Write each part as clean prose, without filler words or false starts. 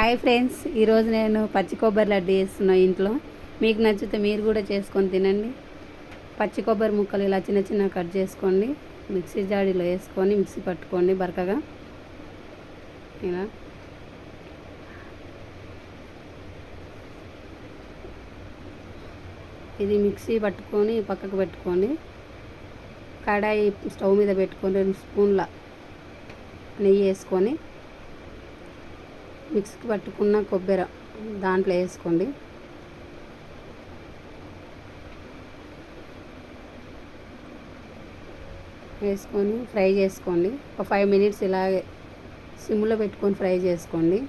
Hi friends, ఈరోజు నేను పచ్చి కొబ్బరి లడ్డు చేస్తున్నాను ఇంట్లో. మీకు నచ్చితే మీరు కూడా చేసుకొని తినండి. పచ్చి కొబ్బరి ముక్కలు ఇలా చిన్న చిన్న కట్ చేసుకోండి. మిక్సీ జాడీలో వేసుకొని మిక్సీ పట్టుకోండి బరకగా. ఇలా ఇది మిక్సీ పట్టుకొని పక్కకు పెట్టుకోండి. కడాయి స్టవ్ మీద పెట్టుకొని 2 స్పూన్ల నెయ్యి వేసుకొని మిక్సీకి పట్టుకున్న కొబ్బరి దాంట్లో వేసుకోండి. వేసుకొని ఫ్రై చేసుకోండి. ఒక 5 మినిట్స్ ఇలాగే సిమ్లో పెట్టుకొని ఫ్రై చేసుకోండి.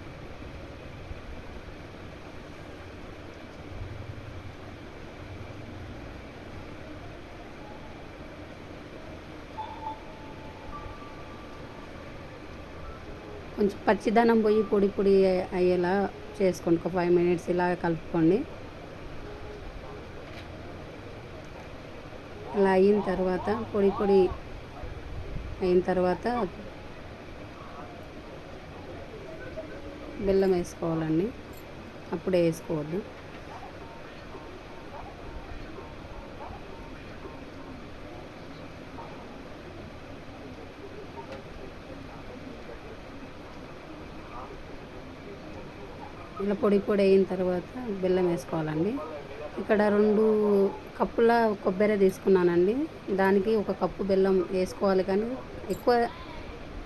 కొంచెం పచ్చిదనం పోయి పొడి పొడి అయ్యేలా చేసుకోండి. ఒక 5 మినిట్స్ ఇలా కలుపుకోండి. అలా అయిన తర్వాత పొడి పొడి అయిన తర్వాత బెల్లం వేసుకోవాలండి. అప్పుడే వేసుకోవద్దు. ఇలా పొడి పొడి అయిన తర్వాత బెల్లం వేసుకోవాలండి. ఇక్కడ 2 కప్పుల కొబ్బరి తీసుకున్నానండి. దానికి 1 కప్పు బెల్లం వేసుకోవాలి. కానీ ఎక్కువ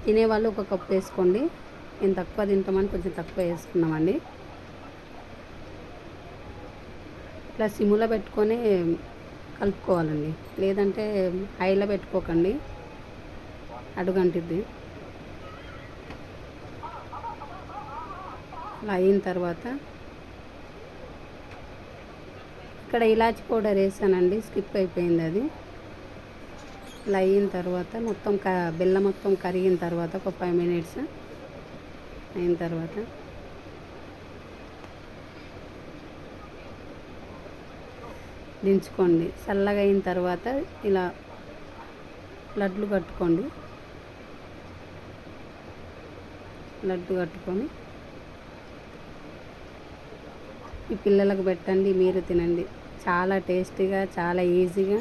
తినేవాళ్ళు 1 కప్పు వేసుకోండి. నేను తక్కువ తింటామని కొంచెం తక్కువ వేసుకున్నామండి. ఇట్లా సిమ్లో పెట్టుకొని కలుపుకోవాలండి. లేదంటే హైలో పెట్టుకోకండి, అడుగంటిద్ది. అలా అయిన తర్వాత ఇక్కడ ఇలాచి పౌడర్ వేసానండి, స్కిప్ అయిపోయింది అది. ఇలా అయిన తర్వాత మొత్తం బెల్లం మొత్తం కరిగిన తర్వాత ఒక 5 మినిట్స్ అయిన తర్వాత దించుకోండి. చల్లగా అయిన తర్వాత ఇలా లడ్లు కట్టుకోండి. లడ్డు కట్టుకొని ఈ పిల్లలకు పెట్టండి, మీరు తినండి. చాలా టేస్టీగా, చాలా ఈజీగా,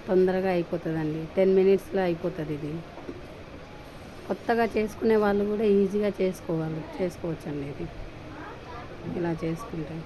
తొందరగా అయిపోతుందండి. 10 మినిట్స్లో అయిపోతుంది ఇది. కొత్తగా చేసుకునే వాళ్ళు కూడా ఈజీగా చేసుకోవచ్చండి ఇది ఇలా చేసుకుంటే.